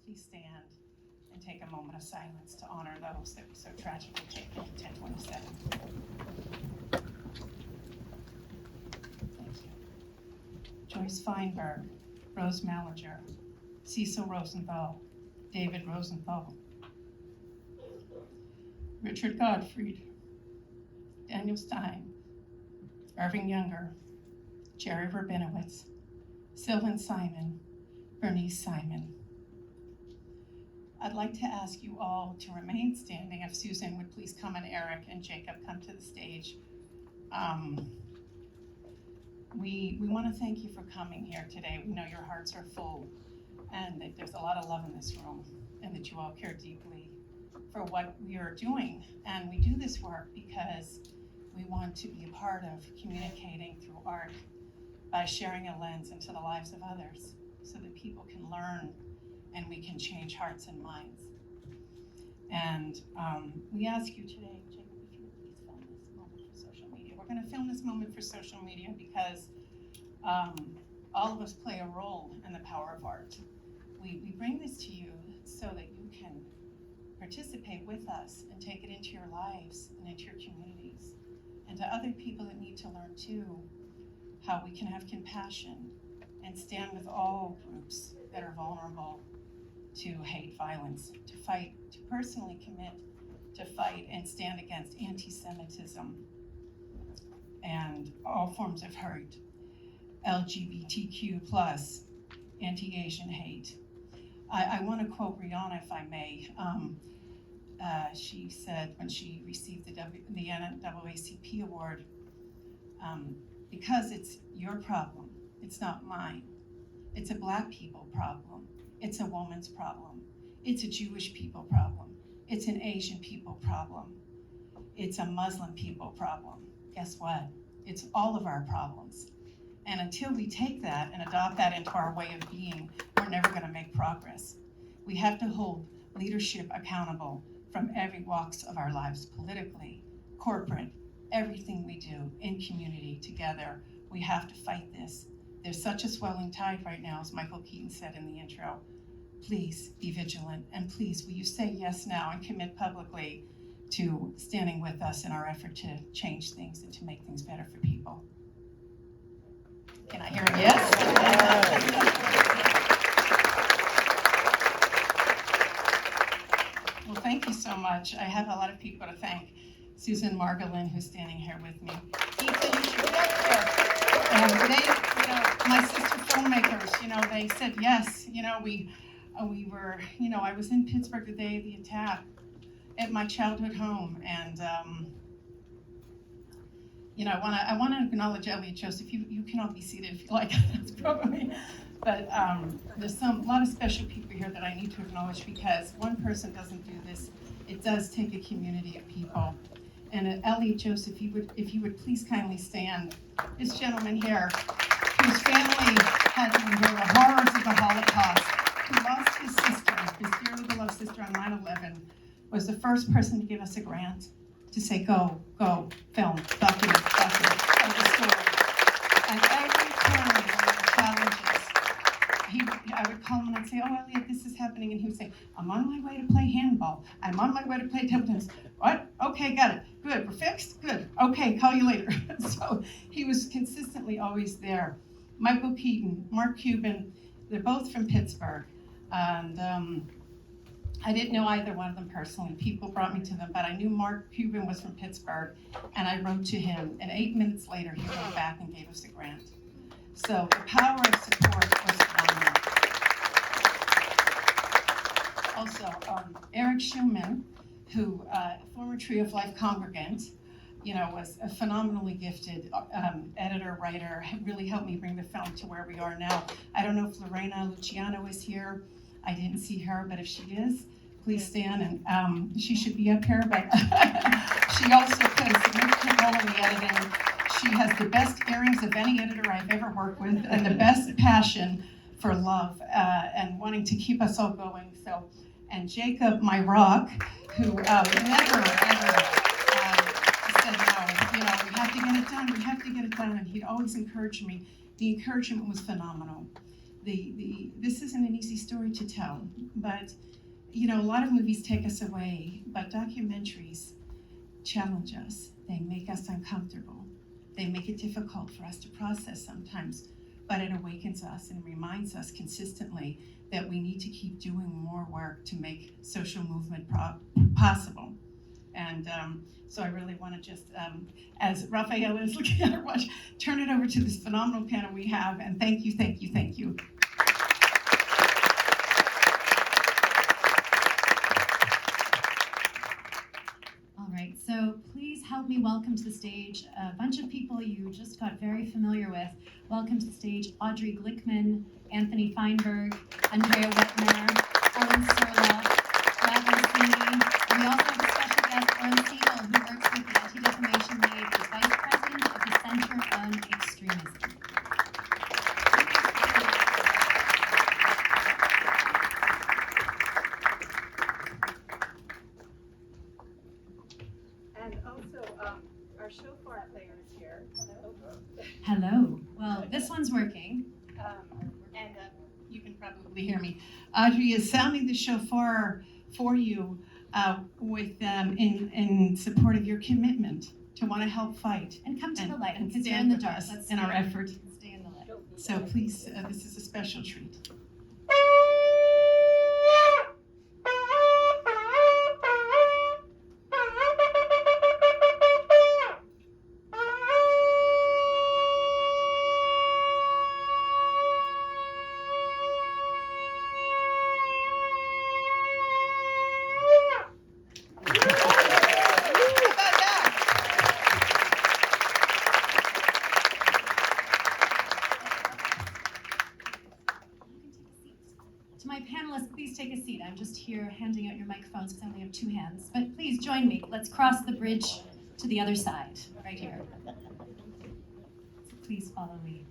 please stand and take a moment of silence to honor those that were so tragically taken in 1027. Thank you. Joyce Feinberg, Rose Malinger, Cecil Rosenthal, David Rosenthal, Richard Gottfried, Daniel Stein, Irving Younger, Jerry Rabinowitz, Sylvan Simon, Bernice Simon. I'd like to ask you all to remain standing. If Susan would please come, and Eric and Jacob come to the stage. We want to thank you for coming here today. We know your hearts are full and that there's a lot of love in this room and that you all care deeply for what we are doing. And we do this work because we want to be a part of communicating through art by sharing a lens into the lives of others so that people can learn and we can change hearts and minds. And we ask you today, Jacob, if you would please film this moment for social media. We're going to film this moment for social media because all of us play a role in the power of art. We bring this to you so that you can participate with us and take it into your lives and into your communities and to other people that need to learn too how we can have compassion and stand with all groups that are vulnerable to hate violence, to fight, to personally commit to fight and stand against anti-Semitism and all forms of hate, LGBTQ+, anti-Asian hate. I want to quote Rihanna, if I may. She said when she received the NAACP award, because it's your problem, it's not mine. It's a Black people problem. It's a woman's problem. It's a Jewish people problem. It's an Asian people problem. It's a Muslim people problem. Guess what? It's all of our problems. And until we take that and adopt that into our way of being, we're never going to make progress. We have to hold leadership accountable from every walks of our lives, politically, corporate, everything we do in community together. We have to fight this. There's such a swelling tide right now, as Michael Keaton said in the intro. Please be vigilant, and please, will you say yes now and commit publicly to standing with us in our effort to change things and to make things better for people? Can I hear a yes? Well, thank you so much. I have a lot of people to thank. Susan Margolin, who's standing here with me. Ethan, you should get up here. And they, my sister filmmakers, they said yes. We were, I was in Pittsburgh the day of the attack at my childhood home, and I want to acknowledge Elliot Joseph. You can all be seated if you like. That's probably. But there's a lot of special people here that I need to acknowledge because one person doesn't do this. It does take a community of people. And Elliot Joseph, if you would please kindly stand. This gentleman here, whose family had to endure the horrors of the Holocaust, who lost his sister, his dearly beloved sister on 9/11, was the first person to give us a grant to say, go, film, document, tell the story. And every time there were challenges, I would call him and I'd say, oh, Elliot, this is happening. And he would say, I'm on my way to play handball. I'm on my way to play table tennis. What? Okay, got it. Good, we're fixed? Good. Okay, call you later. So he was consistently always there. Michael Keaton, Mark Cuban, they're both from Pittsburgh. And I didn't know either one of them personally. People brought me to them, but I knew Mark Cuban was from Pittsburgh, and I wrote to him, and 8 minutes later, he wrote back and gave us a grant. So the power of support was phenomenal. Also, Eric Schuman, who, former Tree of Life congregant, was a phenomenally gifted editor, writer, really helped me bring the film to where we are now. I don't know if Lorena Luciano is here. I didn't see her, but if she is, please stand, and she should be up here, but she also played a significant role in the editing. She has the best earrings of any editor I've ever worked with, and the best passion for love and wanting to keep us all going. So, and Jacob, my rock, who never, ever said no. We have to get it done, and he'd always encourage me. The encouragement was phenomenal. this isn't an easy story to tell, but you know, a lot of movies take us away, but documentaries challenge us. They make us uncomfortable. They make it difficult for us to process sometimes, but it awakens us and reminds us consistently that we need to keep doing more work to make social movement possible. And so I really want to just, as Raphael is looking at her watch, turn it over to this phenomenal panel we have, and thank you, thank you, thank you. All right, so please help me welcome to the stage a bunch of people you just got very familiar with. Welcome to the stage Audrey Glickman, Anthony Feinberg, Andrea Wettner, Ellen Serla, Orsini. And we also have a special guest, Orsini, who works with the Anti-Defamation League, is Vice President of the Center on Extremism. And also, our shofar player is here. Hello. Well, this one's working. And you can probably hear me. Audrey is sounding the shofar for you in support of your commitment to want to help fight And come to the light, and because you're stand in the with dark. us Let's in our effort. stay in the light. So please, this is a special treat. To my panelists, please take a seat. I'm just here handing out your microphones because I only have two hands. But please join me. Let's cross the bridge to the other side, right here. So please follow me.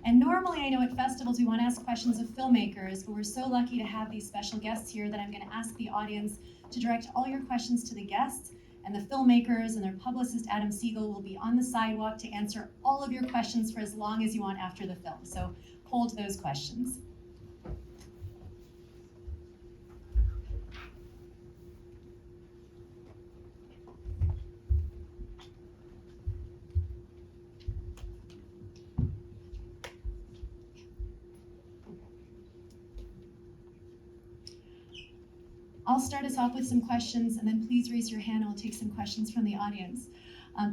And normally, I know at festivals we want to ask questions of filmmakers, but we're so lucky to have these special guests here that I'm going to ask the audience to direct all your questions to the guests, and the filmmakers and their publicist, Adam Siegel, will be on the sidewalk to answer all of your questions for as long as you want after the film. So hold those questions. I'll start us off with some questions, and then please raise your hand and we'll take some questions from the audience.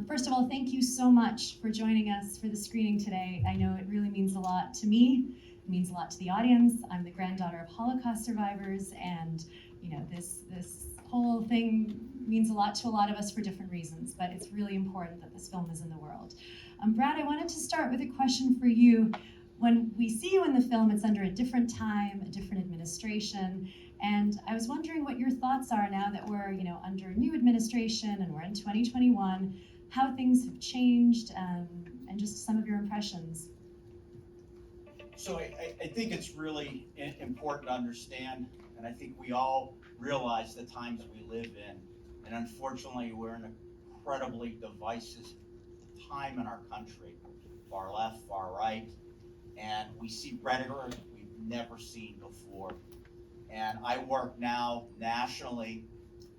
First of all, thank you so much for joining us for the screening today. I know it really means a lot to me. It means a lot to the audience. I'm the granddaughter of Holocaust survivors, and you know, this whole thing means a lot to a lot of us for different reasons, but it's really important that this film is in the world. Brad, I wanted to start with a question for you. When we see you in the film, it's under a different time, a different administration, and I was wondering what your thoughts are now that we're, you know, under a new administration and we're in 2021, how things have changed, and just some of your impressions. So I think it's really important to understand, and I think we all realize the times we live in, and unfortunately we're in an incredibly divisive time in our country, far left, far right, and we see rhetoric we've never seen before. And I work now nationally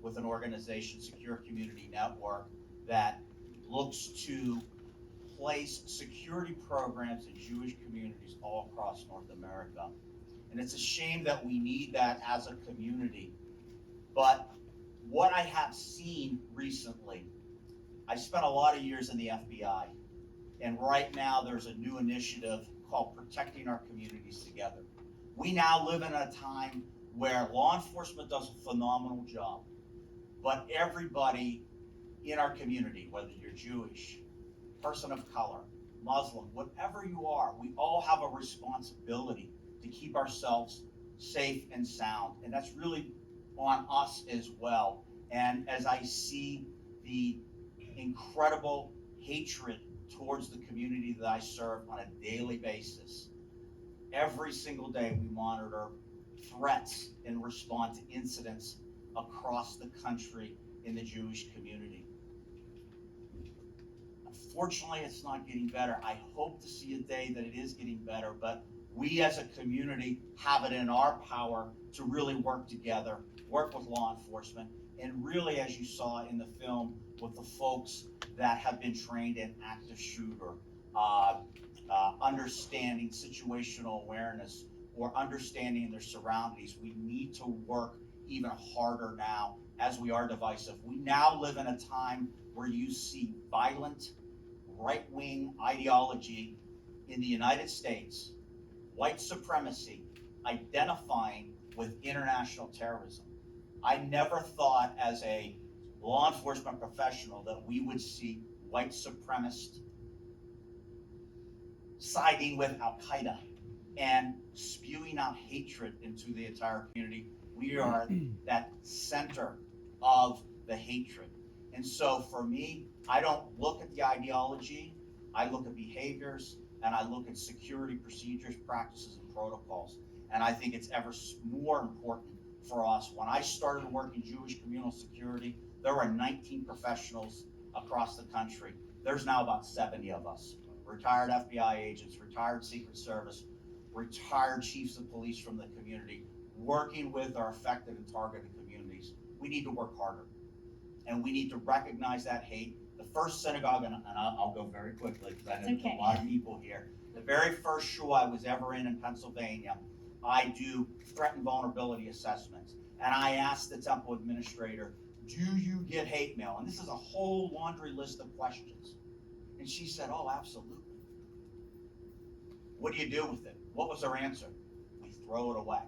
with an organization, Secure Community Network, that looks to place security programs in Jewish communities all across North America. And it's a shame that we need that as a community. But what I have seen recently, I spent a lot of years in the FBI, and right now there's a new initiative called Protecting Our Communities Together. We now live in a time where law enforcement does a phenomenal job, but everybody in our community, whether you're Jewish, person of color, Muslim, whatever you are, we all have a responsibility to keep ourselves safe and sound. And that's really on us as well. And as I see the incredible hatred towards the community that I serve on a daily basis, every single day we monitor threats and respond to incidents across the country in the Jewish community. Unfortunately, it's not getting better. I hope to see a day that it is getting better, but we as a community have it in our power to really work together, work with law enforcement, and really, as you saw in the film, with the folks that have been trained in active shooter, understanding situational awareness, or understanding their surroundings. We need to work even harder now as we are divisive. We now live in a time where you see violent, right-wing ideology in the United States, white supremacy, identifying with international terrorism. I never thought as a law enforcement professional that we would see white supremacists siding with Al-Qaeda and spewing out hatred into the entire community. We are that center of the hatred. And so for me, I don't look at the ideology, I look at behaviors, and I look at security procedures, practices, and protocols. And I think it's ever more important for us. When I started working Jewish communal security, there were 19 professionals across the country. There's now about 70 of us. Retired FBI agents, retired Secret Service, retired chiefs of police from the community, working with our affected and targeted communities. We need to work harder. And we need to recognize that hate. The first synagogue, and I'll go very quickly because I know there's a lot of people here. The very first shul I was ever in Pennsylvania, I do threat and vulnerability assessments. And I asked the temple administrator, do you get hate mail? And this is a whole laundry list of questions. And she said, oh, absolutely. What do you do with it? What was her answer? We throw it away.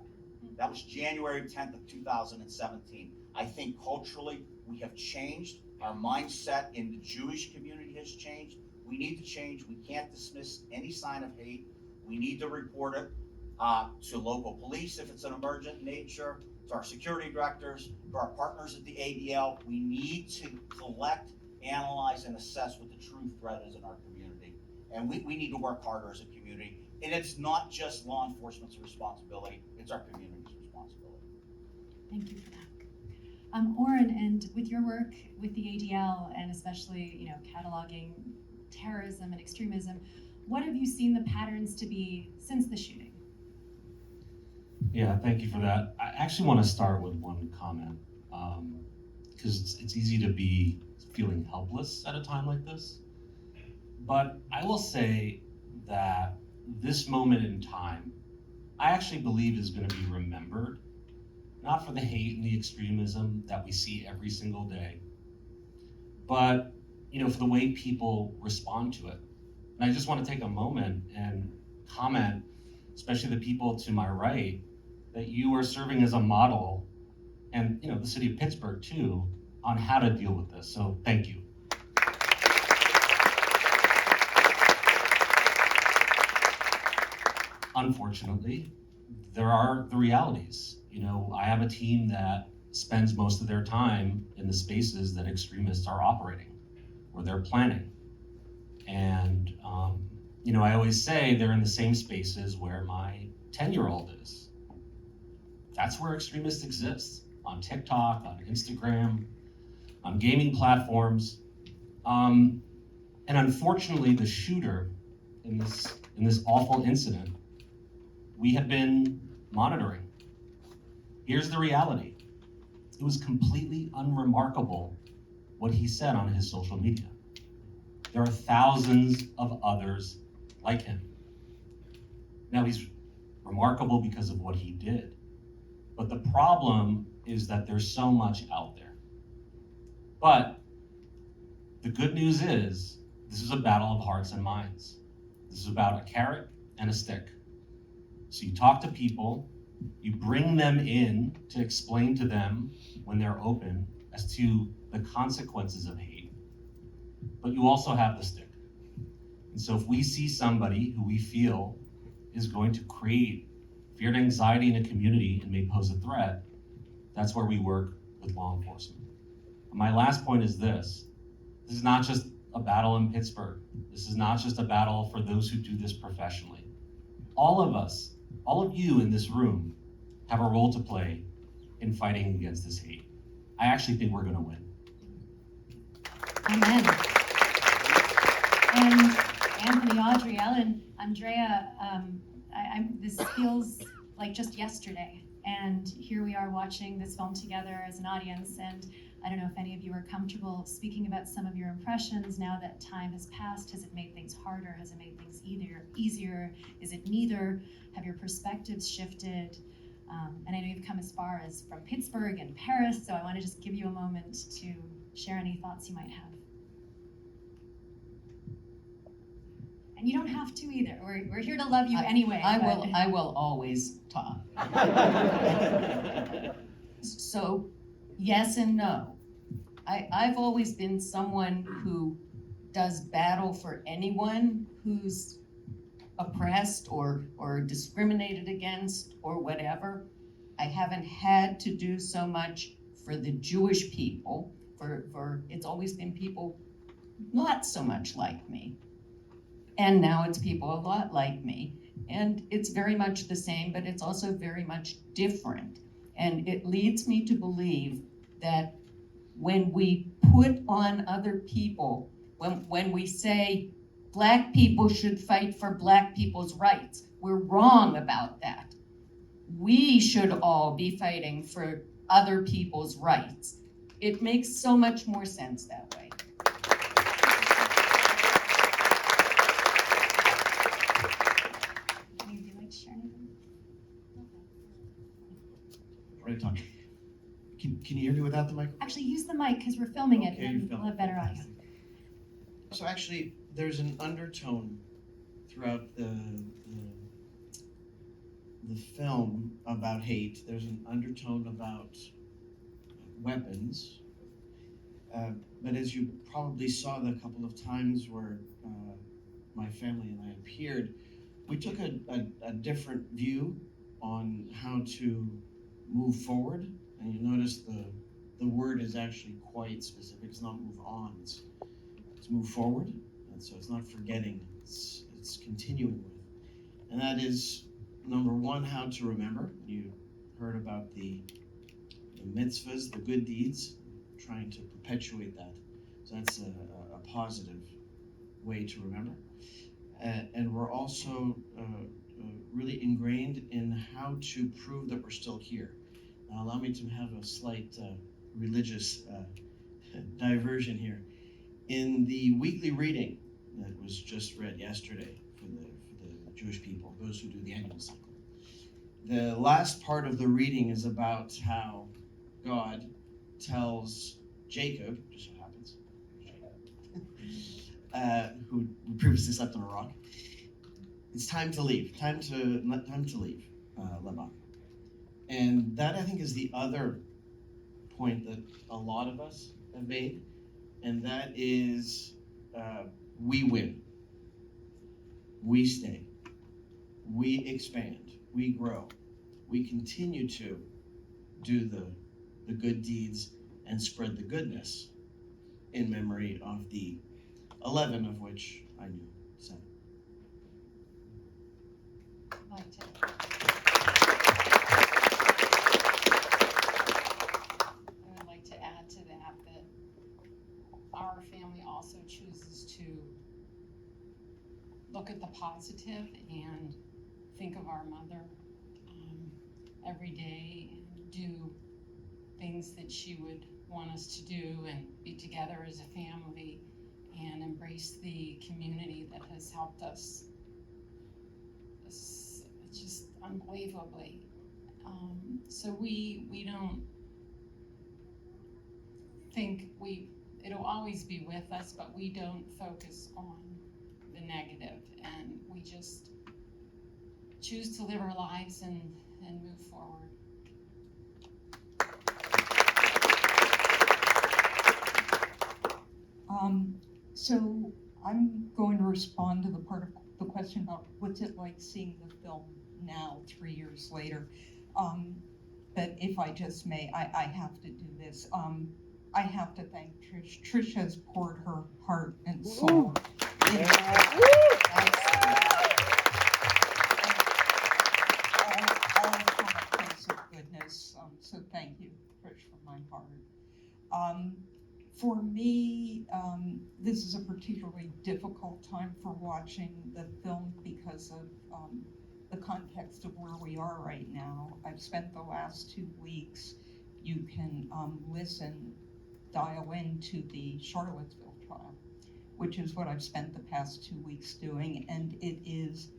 That was January 10th of 2017. I think culturally we have changed. Our mindset in the Jewish community has changed. We need to change. We can't dismiss any sign of hate. We need to report it to local police if it's an emergent nature, to our security directors, to our partners at the ADL. We need to collect, analyze, and assess what the true threat is in our community. And we need to work harder as a community. And it's not just law enforcement's responsibility, it's our community's responsibility. Thank you for that. Oren, and with your work with the ADL and especially, cataloging terrorism and extremism, what have you seen the patterns to be since the shooting? Yeah, thank you for that. I actually want to start with one comment, because it's easy to be feeling helpless at a time like this. But I will say that this moment in time, I actually believe is going to be remembered, not for the hate and the extremism that we see every single day, but for the way people respond to it. And I just want to take a moment and comment, especially the people to my right, that you are serving as a model, and the city of Pittsburgh too, on how to deal with this. So thank you. Unfortunately, there are the realities. I have a team that spends most of their time in the spaces that extremists are operating, or they're planning. And, I always say they're in the same spaces where my 10-year-old is. That's where extremists exist, on TikTok, on Instagram, on gaming platforms. And unfortunately, the shooter in this awful incident, we have been monitoring. Here's the reality. It was completely unremarkable what he said on his social media. There are thousands of others like him. Now, he's remarkable because of what he did, but the problem is that there's so much out there. But the good news is, this is a battle of hearts and minds. This is about a carrot and a stick. So you talk to people, you bring them in to explain to them when they're open as to the consequences of hate, but you also have the stick. And so if we see somebody who we feel is going to create fear and anxiety in a community and may pose a threat, that's where we work with law enforcement. And my last point is this is not just a battle in Pittsburgh. This is not just a battle for those who do this professionally. All of us, all of you in this room have a role to play in fighting against this hate. I actually think we're going to win. Amen. And Anthony, Audrey, Ellen, Andrea, this feels like just yesterday. And here we are watching this film together as an audience. And I don't know if any of you are comfortable speaking about some of your impressions now that time has passed. Has it made things harder? Has it made things easier? Is it neither? Have your perspectives shifted? And I know you've come as far as from Pittsburgh and Paris, so I want to just give you a moment to share any thoughts you might have. And you don't have to either. We're here to love you anyway. I will always talk. So, yes and no. I've always been someone who does battle for anyone who's oppressed or discriminated against or whatever. I haven't had to do so much for the Jewish people. For it's always been people not so much like me. And now it's people a lot like me. And it's very much the same, but it's also very much different. And it leads me to believe that when we put on other people, when we say Black people should fight for Black people's rights, we're wrong about that. We should all be fighting for other people's rights. It makes so much more sense that way. Would you like to share anything? Right, Tom. Can you hear me without the mic? Actually, use the mic because we're filming it Okay, and you film we'll have it. better audio. So actually, there's an undertone throughout the film about hate. There's an undertone about weapons. But as you probably saw the couple of times where my family and I appeared, we took a different view on how to move forward. And you notice the word is actually quite specific. It's not move on, it's move forward. And so it's not forgetting, it's continuing with. And that is, number one, how to remember. You heard about the mitzvahs, the good deeds, trying to perpetuate that. So that's a positive way to remember. And we're also really ingrained in how to prove that we're still here. Now allow me to have a slight religious diversion here. In the weekly reading that was just read yesterday for the Jewish people, those who do the annual cycle, the last part of the reading is about how God tells Jacob, just so happens, who previously slept on a rock, it's time to leave, time to leave Lebanon. And that, I think, is the other point that a lot of us have made, and that is we win, we stay, we expand, we grow, we continue to do the good deeds and spread the goodness in memory of the 11 of which I knew 7. I would like to add to that our family also chooses to look at the positive and think of our mother every day and do things that she would want us to do and be together as a family and embrace the community that has helped us just unbelievably. So we don't think it'll always be with us, but we don't focus on the negative, and we just choose to live our lives and move forward. So I'm going to respond to the part of the question about what's it like seeing the film now, 3 years later. But if I just may, I have to do this. I have to thank Trish. Trish has poured her heart and soul into all from a place of goodness. So thank you, Trish, from my heart. For me, this is a particularly difficult time for watching the film because of the context of where we are right now. I've spent the last 2 weeks, you can dial into the Charlottesville trial, which is what I've spent the past 2 weeks doing, and it is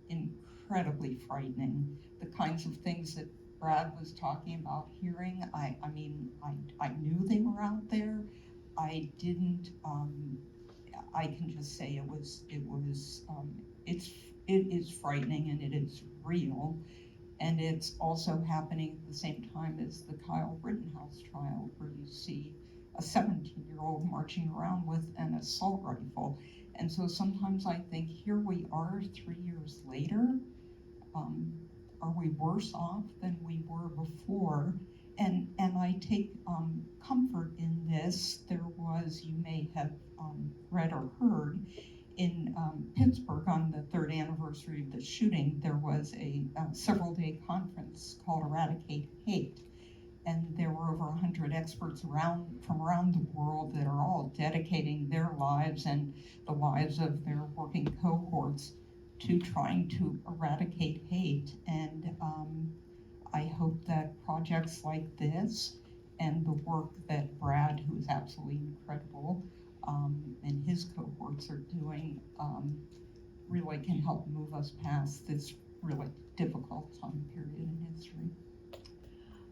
incredibly frightening. The kinds of things that Brad was talking about hearing, I mean, I knew they were out there. I didn't, I can just say it is frightening and it is real. And it's also happening at the same time as the Kyle Rittenhouse trial, where you see a 17-year-old marching around with an assault rifle. And so sometimes I think, here we are 3 years later, are we worse off than we were before? And I take comfort in this. There was, you may have read or heard, in Pittsburgh on the 3rd anniversary of the shooting, there was a several-day conference called Eradicate Hate. And there were over 100 experts from around the world that are all dedicating their lives and the lives of their working cohorts to trying to eradicate hate. And I hope that projects like this and the work that Brad, who is absolutely incredible, and his cohorts are doing, really can help move us past this really difficult time period in history.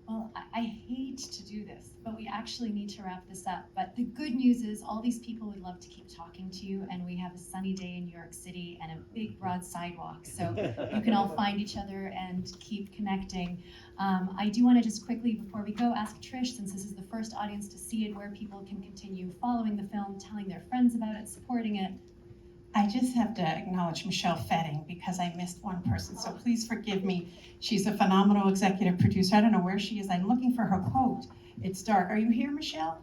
Well, I hate to do this, but we actually need to wrap this up. But the good news is all these people would love to keep talking to you, and we have a sunny day in New York City and a big broad sidewalk, so you can all find each other and keep connecting. I do want to just quickly, before we go, ask Trish, since this is the first audience to see it, where people can continue following the film, telling their friends about it, supporting it. I just have to acknowledge Michelle Fetting because I missed one person, so please forgive me. She's a phenomenal executive producer. I don't know where she is. I'm looking for her quote. It's dark. Are you here, Michelle?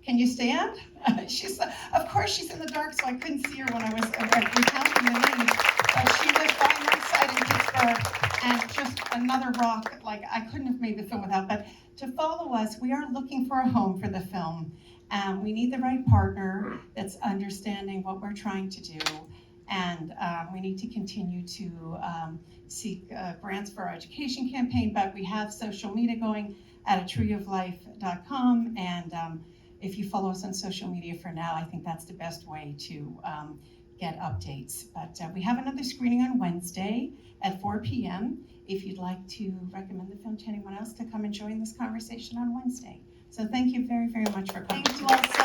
Can you stand? Of course she's in the dark, so I couldn't see her when I was recounting the names. But she was by my side in Pittsburgh, and just another rock. Like, I couldn't have made the film without. But to follow us, we are looking for a home for the film. We need the right partner that's understanding what we're trying to do, and we need to continue to seek grants for our education campaign, but we have social media going at treeoflife.com, and if you follow us on social media for now, I think that's the best way to get updates. But we have another screening on Wednesday at 4 p.m. if you'd like to recommend the film to anyone else to come and join this conversation on Wednesday. So thank you very, very much for coming. Thank you all so